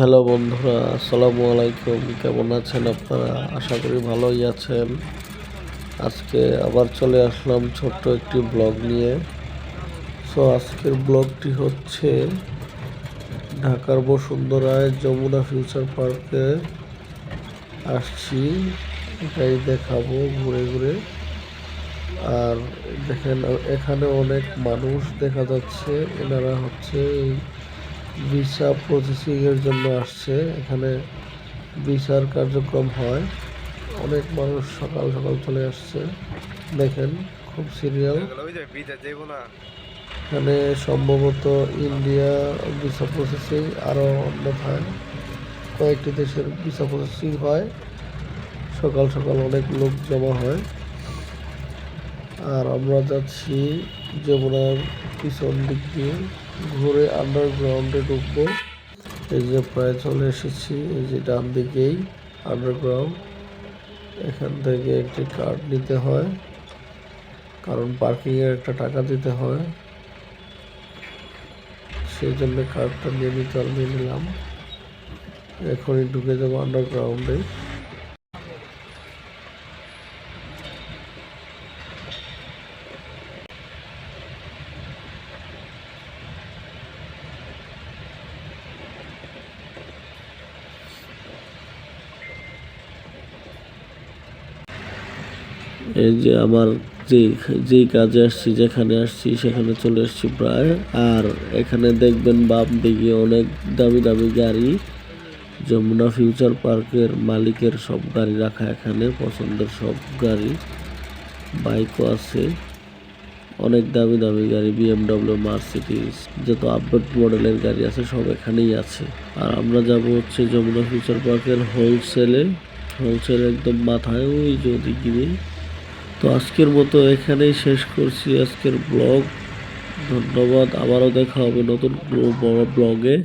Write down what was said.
Hello বন্ধুরা, আসসালামু আলাইকুম। কেমন আছেন আপনারা? আশা করি ভালোই আছেন। আজকে আবার চলে আসলাম ছোট্ট একটি ব্লগ নিয়ে। আজকের ব্লগটি হচ্ছে ঢাকার বসুন্ধরায় যমুনা ফিউচার পার্কে আসছি, এটাই দেখাবো ঘুরে ঘুরে। আর দেখেন এখানে অনেক মানুষ দেখা যাচ্ছে, এনারা হচ্ছে ভিসা প্রসেসিং এর জন্য আসছে। এখানে ভিসার কার্যক্রম হয়। অনেক মানুষ সকাল সকাল চলে আসছে, দেখেন খুব সিরিয়াল। এখানে সম্ভবত ইন্ডিয়া ভিসা প্রসেসিং, আরও অন্যথায় কয়েকটি দেশের ভিসা প্রসেসিং হয়। সকাল সকাল অনেক লোক জমা হয়। আর আমরা যাচ্ছি যমুনার পিছন দিক দিয়ে ঘুরে আন্ডারগ্রাউন্ডে ঢুকবো। এই যে প্রায় চলে এসেছি, এই যে ডান দিকেই আন্ডারগ্রাউন্ড। এখান থেকে একটি কার্ড নিতে হয়, কারণ পার্কিংয়ের একটা টাকা দিতে হয়, সেই জন্য কার্ডটা নিয়ে নিলাম। এখনই ঢুকে যাবো আন্ডারগ্রাউন্ডে। এই যে আমার যেই কাজে আসছি, যেখানে আসছি সেখানে চলে আসছি প্রায়। আর এখানে দেখবেন বাম দিকে অনেক দামি দামি গাড়ি। যমুনা ফিউচার পার্কের মালিকের সব গাড়ি রাখা এখানে, পছন্দের সব গাড়ি। বাইকও আছে, অনেক দামি দামি গাড়ি, BMW, মার্সিডিজ, যত আপডেট মডেলের গাড়ি আছে সব এখানেই আছে। আর আমরা যাব হচ্ছে যমুনা ফিউচার পার্কের হোলসেল একদম মাথায়, ওই যে ওদিকে। তো আজকের মতো এখানেই শেষ করছি আজকের ব্লগ। ধন্যবাদ, আবারও দেখা হবে নতুন বড় ব্লগে।